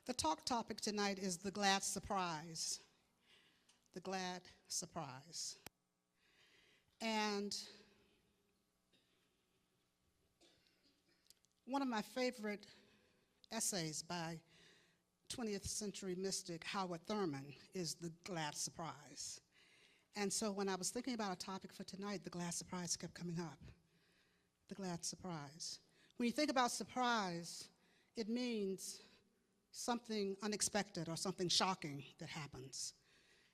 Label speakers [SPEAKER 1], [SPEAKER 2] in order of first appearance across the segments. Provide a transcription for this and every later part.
[SPEAKER 1] The talk topic tonight is the glad surprise. The glad surprise. And one of my favorite essays by 20th century mystic Howard Thurman is the glad surprise. And so when I was thinking about a topic for tonight, the glad surprise kept coming up. The glad surprise. When you think about surprise, it means something unexpected or something shocking that happens.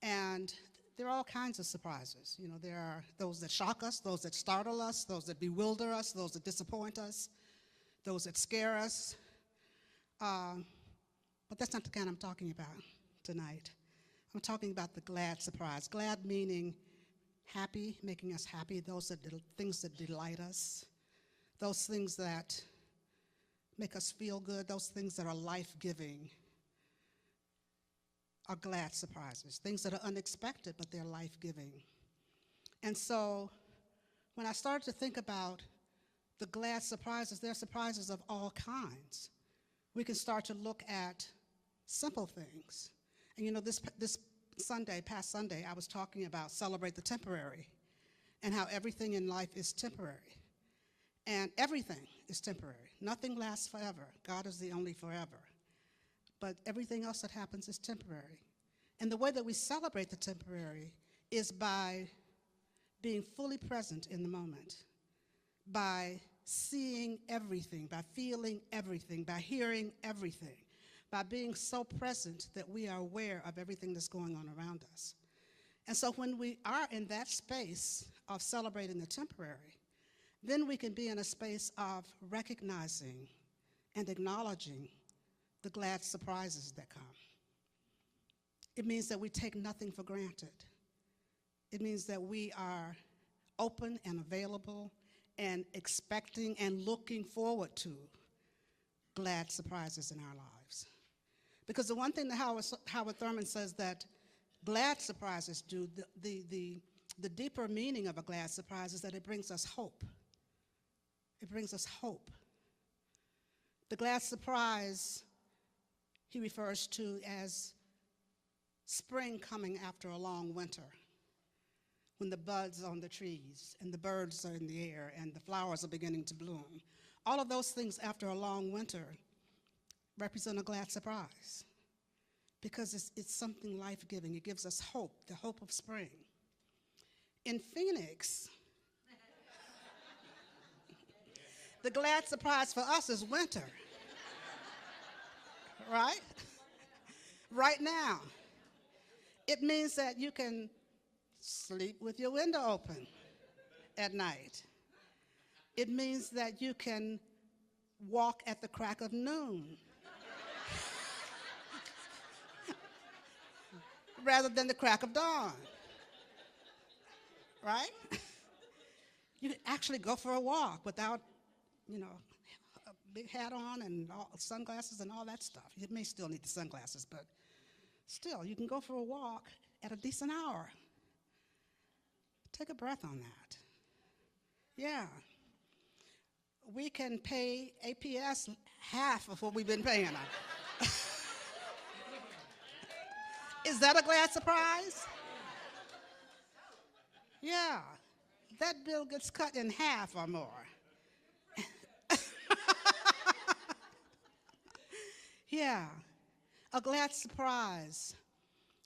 [SPEAKER 1] And there are all kinds of surprises. You know, there are those that shock us, those that startle us, those that bewilder us, those that disappoint us, those that scare us. But that's not the kind I'm talking about tonight. I'm talking about the glad surprise. Glad meaning happy, making us happy, things that delight us, those things that make us feel good, those things that are life-giving are glad surprises, things that are unexpected, but they're life-giving. And so when I started to think about the glad surprises, there are surprises of all kinds. We can start to look at simple things. And you know, this past Sunday, I was talking about celebrate the temporary and how everything in life is temporary. And everything is temporary. Nothing lasts forever. God is the only forever. But everything else that happens is temporary. And the way that we celebrate the temporary is by being fully present in the moment, by seeing everything, by feeling everything, by hearing everything, by being so present that we are aware of everything that's going on around us. And so when we are in that space of celebrating the temporary, then we can be in a space of recognizing and acknowledging the glad surprises that come. It means that we take nothing for granted. It means that we are open and available and expecting and looking forward to glad surprises in our lives. Because the one thing that Howard Thurman says that glad surprises do, the deeper meaning of a glad surprise is that it brings us hope. It brings us hope. The glad surprise he refers to as spring coming after a long winter, when the buds are on the trees and the birds are in the air and the flowers are beginning to bloom. All of those things after a long winter represent a glad surprise because it's something life-giving. It gives us hope, the hope of spring. In Phoenix, the glad surprise for us is winter, right? Right now. It means that you can sleep with your window open at night. It means that you can walk at the crack of noon rather than the crack of dawn, right? You can actually go for a walk without, you know, a big hat on and sunglasses and all that stuff. You may still need the sunglasses, but still, you can go for a walk at a decent hour. Take a breath on that. Yeah. We can pay APS half of what we've been paying them. Is that a glad surprise? Yeah. That bill gets cut in half or more. Yeah. A glad surprise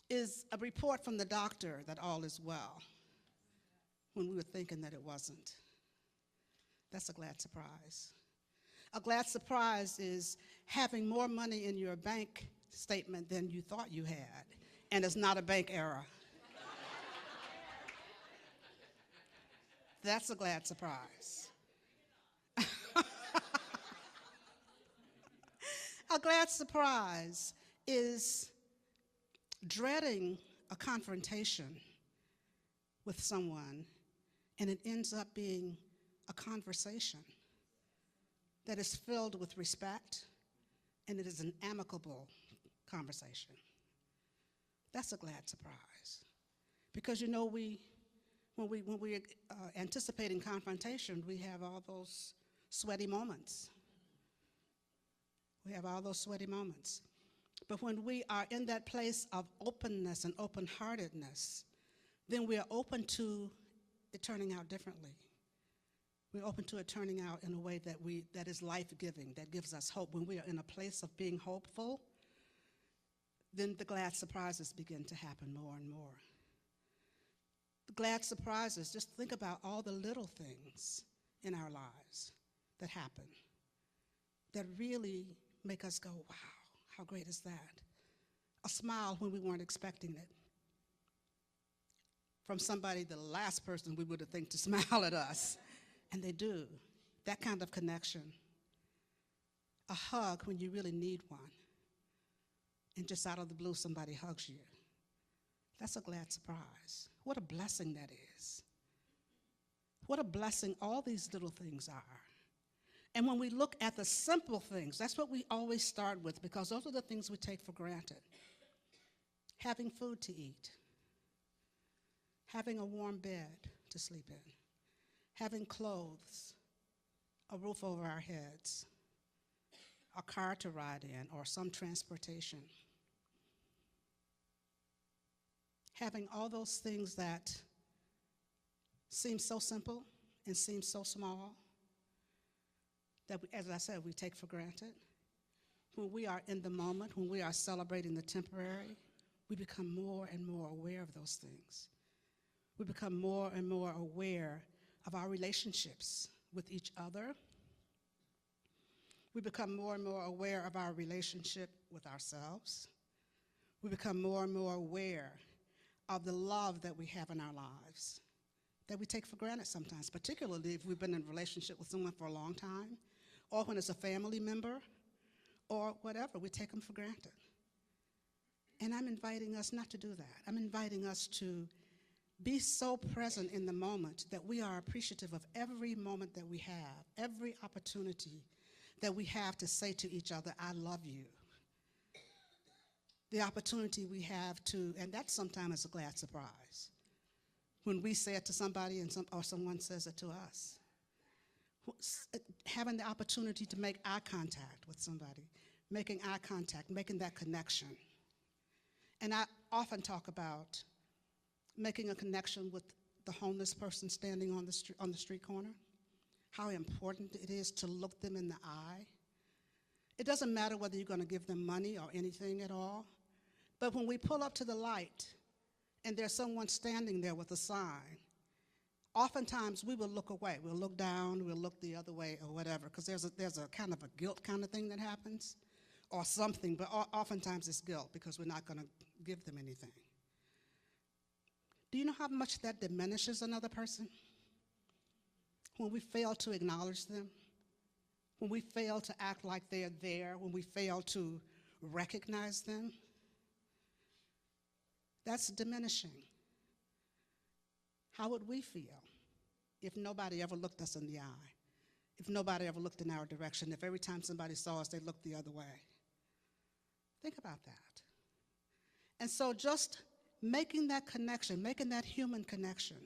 [SPEAKER 1] is a report from the doctor that all is well when we were thinking that it wasn't. That's a glad surprise. A glad surprise is having more money in your bank statement than you thought you had, and it's not a bank error. That's a glad surprise. A glad surprise is dreading a confrontation with someone, and it ends up being a conversation that is filled with respect, and it is an amicable conversation. That's a glad surprise. Because you know, when we're anticipating confrontation, we have all those sweaty moments. We have all those sweaty moments. But when we are in that place of openness and open-heartedness, then we are open to it turning out differently. We're open to it turning out in a way that is life-giving, that gives us hope. When we are in a place of being hopeful, then the glad surprises begin to happen more and more. The glad surprises, just think about all the little things in our lives that happen that really make us go, wow, how great is that? A smile when we weren't expecting it. From somebody, the last person we would have think to smile at us. And they do. That kind of connection. A hug when you really need one. And just out of the blue, somebody hugs you. That's a glad surprise. What a blessing that is. What a blessing all these little things are. And when we look at the simple things, that's what we always start with, because those are the things we take for granted. Having food to eat. Having a warm bed to sleep in. Having clothes, a roof over our heads, a car to ride in, or some transportation. Having all those things that seem so simple and seem so small that, as I said, we take for granted. When we are in the moment, when we are celebrating the temporary, we become more and more aware of those things. We become more and more aware of our relationships with each other. We become more and more aware of our relationship with ourselves. We become more and more aware of the love that we have in our lives that we take for granted sometimes, particularly if we've been in a relationship with someone for a long time, or when it's a family member, or whatever, we take them for granted. And I'm inviting us not to do that. I'm inviting us to be so present in the moment that we are appreciative of every moment that we have, every opportunity that we have to say to each other, I love you. The opportunity we have to, and that sometimes is a glad surprise, when we say it to somebody or someone says it to us. Having the opportunity to make eye contact with somebody, making eye contact, making that connection. And I often talk about making a connection with the homeless person standing on the street corner, how important it is to look them in the eye. It doesn't matter whether you're going to give them money or anything at all, but when we pull up to the light and there's someone standing there with a sign, oftentimes we will look away. We'll look down, we'll look the other way or whatever, because there's a kind of a guilt kind of thing that happens, or something, but oftentimes it's guilt because we're not going to give them anything. Do you know how much that diminishes another person? When we fail to acknowledge them, when we fail to act like they're there, when we fail to recognize them, that's diminishing. How would we feel if nobody ever looked us in the eye, if nobody ever looked in our direction, if every time somebody saw us, they looked the other way? Think about that. And so just making that connection, making that human connection,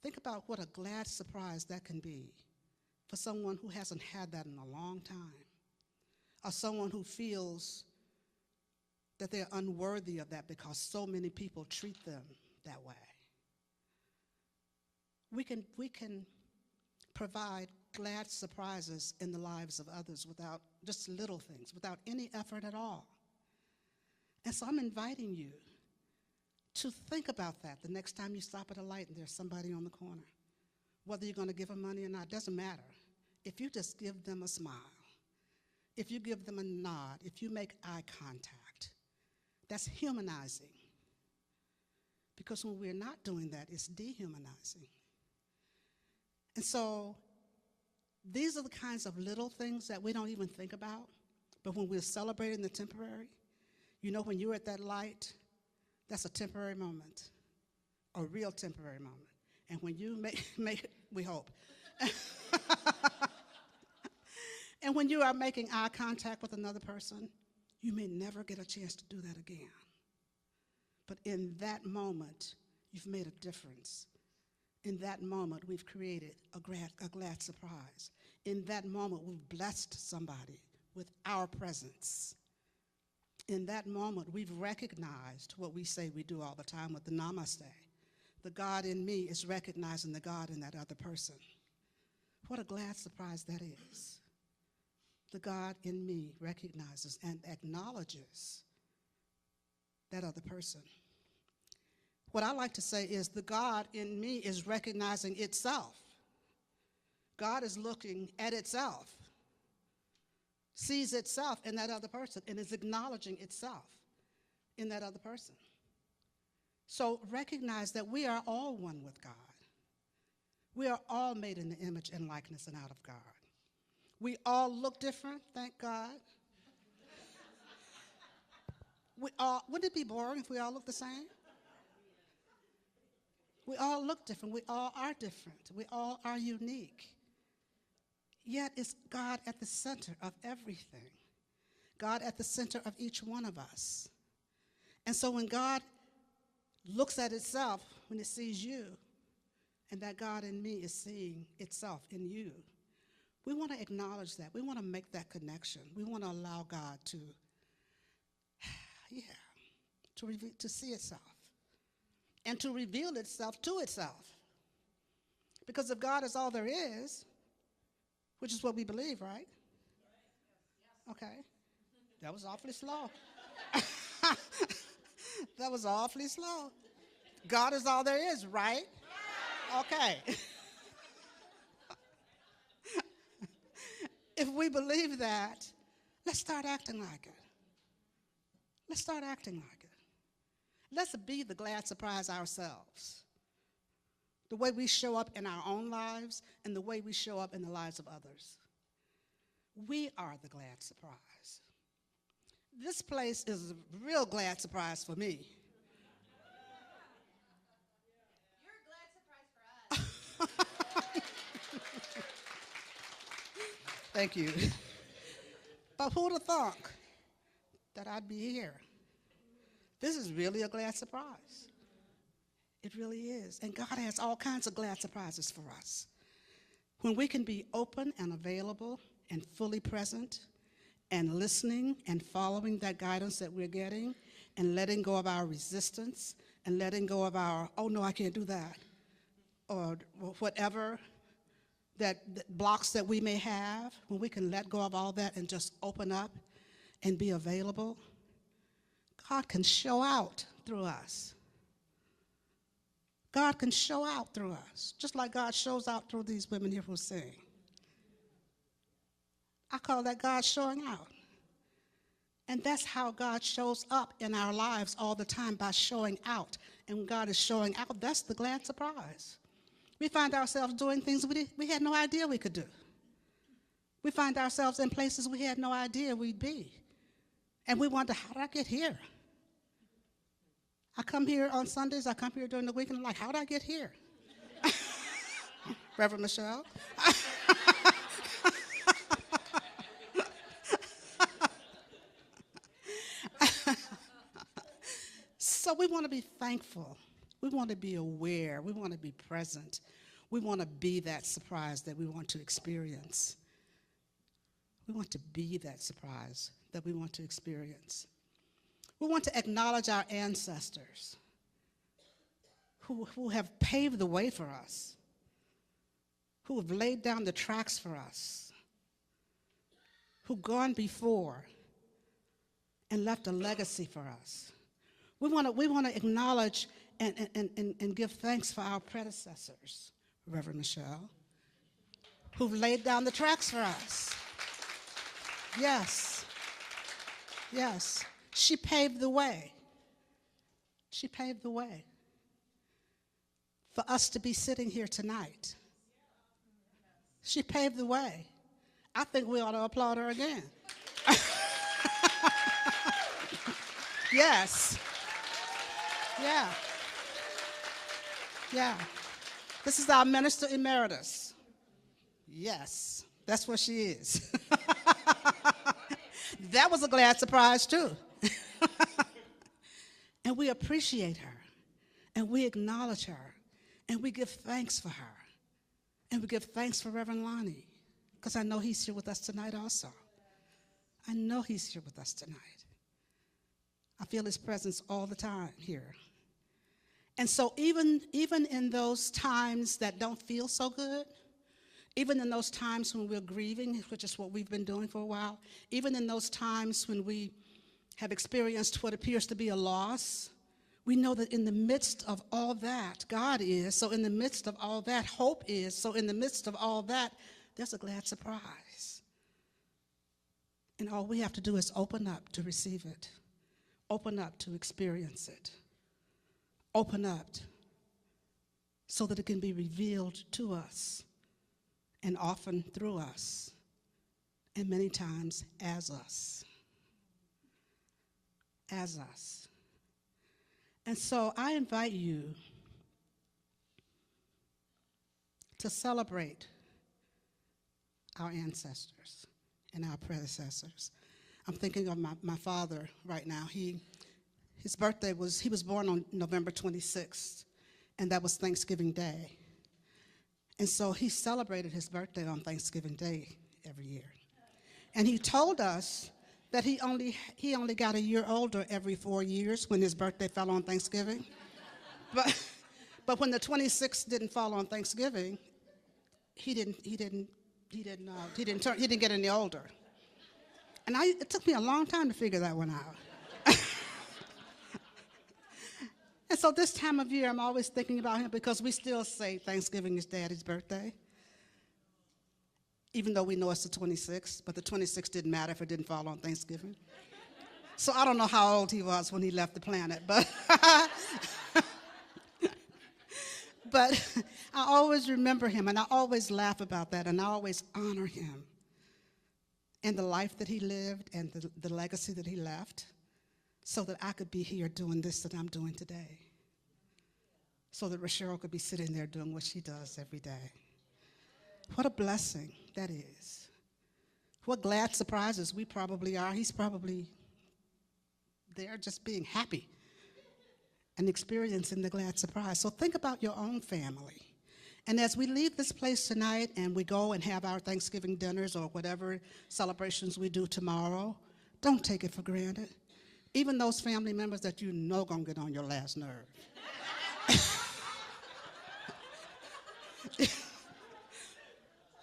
[SPEAKER 1] think about what a glad surprise that can be for someone who hasn't had that in a long time, or someone who feels that they're unworthy of that because so many people treat them that way. We can provide glad surprises in the lives of others without just little things, without any effort at all. And so I'm inviting you to think about that the next time you stop at a light and there's somebody on the corner. Whether you're going to give them money or not, doesn't matter. If you just give them a smile, if you give them a nod, if you make eye contact, that's humanizing. Because when we're not doing that, it's dehumanizing. And so these are the kinds of little things that we don't even think about, but when we're celebrating the temporary, you know, when you're at that light, that's a temporary moment, a real temporary moment. And when you make we hope. And when you are making eye contact with another person, you may never get a chance to do that again. But in that moment, you've made a difference. In that moment, we've created a glad surprise. In that moment, we've blessed somebody with our presence. in that moment, we've recognized what we say we do all the time with the namaste. The God in me is recognizing the God in that other person. What a glad surprise that is. The God in me recognizes and acknowledges that other person. What I like to say is the God in me is recognizing itself. God is looking at itself, sees itself in that other person, and is acknowledging itself in that other person. So recognize that we are all one with God. We are all made in the image and likeness and out of God. We all look different, thank God. Wouldn't it be boring if we all looked the same? We all look different. We all are different. We all are unique. Yet it's God at the center of everything. God at the center of each one of us. And so when God looks at itself, when it sees you, and that God in me is seeing itself in you, we want to acknowledge that. We want to make that connection. We want to allow God to see itself and to reveal itself to itself. Because if God is all there is, which is what we believe, right? Okay. That was awfully slow. That was awfully slow. God is all there is, right? Okay. If we believe that, let's start acting like it. Let's start acting like it. Let's be the glad surprise ourselves. The way we show up in our own lives and the way we show up in the lives of others. We are the glad surprise. This place is a real glad surprise for me.
[SPEAKER 2] You're a glad surprise for us.
[SPEAKER 1] Thank you. But who'd have thought that I'd be here? This is really a glad surprise. It really is. And God has all kinds of glad surprises for us. When we can be open and available and fully present and listening and following that guidance that we're getting and letting go of our resistance and letting go of our, oh no, I can't do that, or whatever that blocks that we may have, when we can let go of all that and just open up and be available, God can show out through us. God can show out through us, just like God shows out through these women here who sing. I call that God showing out. And that's how God shows up in our lives all the time, by showing out. And when God is showing out, that's the glad surprise. We find ourselves doing things we had no idea we could do. We find ourselves in places we had no idea we'd be. And we wonder, how did I get here? I come here on Sundays, I come here during the week, and I'm like, how did I get here? Reverend Michelle? So we want to be thankful. We want to be aware. We want to be present. We want to be that surprise that we want to experience. We want to be that surprise that we want to experience. We want to acknowledge our ancestors who have paved the way for us, who have laid down the tracks for us, who've gone before and left a legacy for us. We want to acknowledge and give thanks for our predecessors, Reverend Michelle, who've laid down the tracks for us. Yes. Yes. She paved the way. She paved the way for us to be sitting here tonight. She paved the way. I think we ought to applaud her again. Yes. Yeah. Yeah. This is our minister emeritus. Yes, that's what she is. That was a glad surprise, too. And we appreciate her, and we acknowledge her, and we give thanks for her, and we give thanks for Reverend Lonnie, because I know he's here with us tonight also. I know he's here with us tonight. I feel his presence all the time here. And so even in those times that don't feel so good, even in those times when we're grieving, which is what we've been doing for a while, even in those times when we have experienced what appears to be a loss, we know that in the midst of all that, God is. So in the midst of all that, hope is. So in the midst of all that, there's a glad surprise. And all we have to do is open up to receive it, open up to experience it, open up so that it can be revealed to us, and often through us, and many times as us. As us. And so I invite you to celebrate our ancestors and our predecessors. I'm thinking of my father right now. His birthday he was born on November 26th, and that was Thanksgiving Day. And so he celebrated his birthday on Thanksgiving Day every year. And he told us that he only got a year older every 4 years when his birthday fell on Thanksgiving. But when the 26th didn't fall on Thanksgiving, he didn't get any older. And it took me a long time to figure that one out. And so this time of year, I'm always thinking about him because we still say Thanksgiving is Daddy's birthday, even though we know it's the 26th, but the 26th didn't matter if it didn't fall on Thanksgiving. So I don't know how old he was when he left the planet, but I always remember him, and I always laugh about that, and I always honor him and the life that he lived and the legacy that he left, so that I could be here doing this that I'm doing today, so that Rochelle could be sitting there doing what she does every day. What a blessing that is. What glad surprises we probably are. He's probably there just being happy and experiencing the glad surprise. So think about your own family. And as we leave this place tonight and we go and have our Thanksgiving dinners or whatever celebrations we do tomorrow, don't take it for granted. Even those family members that you know gonna get on your last nerve.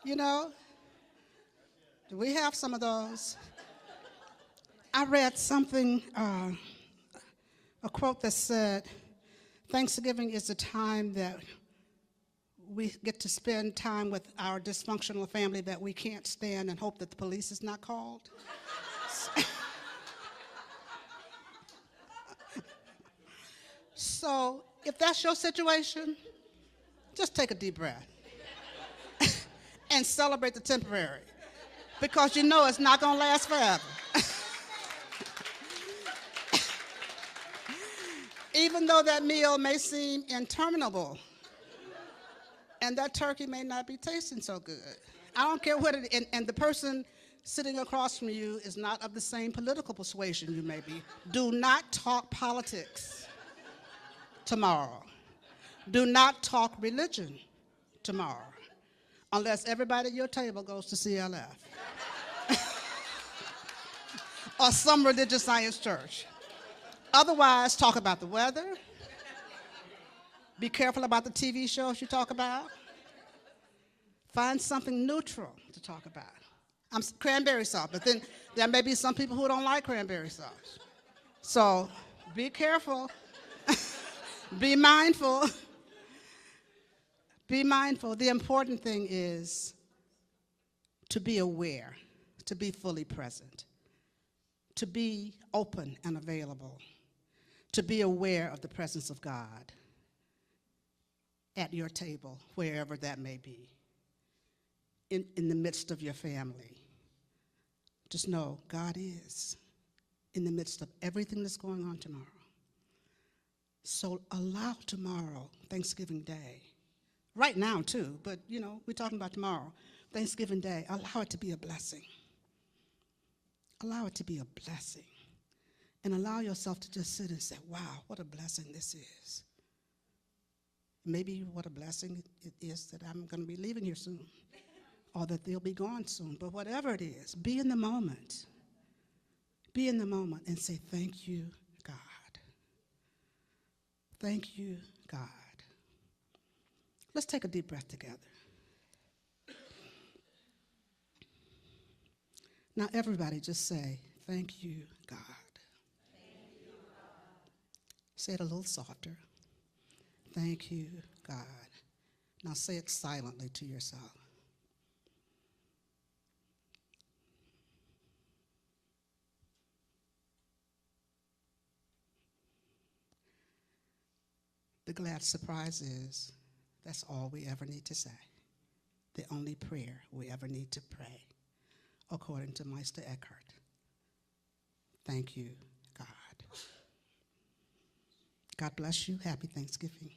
[SPEAKER 1] You know, we have some of those. I read something, a quote that said, Thanksgiving is a time that we get to spend time with our dysfunctional family that we can't stand and hope that the police is not called. So if that's your situation, just take a deep breath and celebrate the temporary, because you know it's not gonna last forever. Even though that meal may seem interminable and that turkey may not be tasting so good. I don't care what it is, and the person sitting across from you is not of the same political persuasion you may be. Do not talk politics tomorrow. Do not talk religion tomorrow, unless everybody at your table goes to CLF or some religious science church. Otherwise, talk about the weather. Be careful about the TV shows you talk about. Find something neutral to talk about. Cranberry sauce, but then there may be some people who don't like cranberry sauce. So be careful. Be mindful. Be mindful. The important thing is to be aware, to be fully present, to be open and available, to be aware of the presence of God at your table, wherever that may be, in the midst of your family. Just know God is in the midst of everything that's going on tomorrow. So allow tomorrow, Thanksgiving Day, right now too, but you know, we're talking about tomorrow, Thanksgiving Day, allow it to be a blessing. Allow it to be a blessing. And allow yourself to just sit and say, wow, what a blessing this is. Maybe what a blessing it is that I'm going to be leaving here soon, or that they'll be gone soon. But whatever it is, be in the moment. Be in the moment and say, thank you, God. Thank you, God. Let's take a deep breath together. Now, everybody just say, thank you, God.
[SPEAKER 2] Thank you, God.
[SPEAKER 1] Say it a little softer. Thank you, God. Now say it silently to yourself. The glad surprise is that's all we ever need to say. The only prayer we ever need to pray, according to Meister Eckhart. Thank you, God. God bless you. Happy Thanksgiving.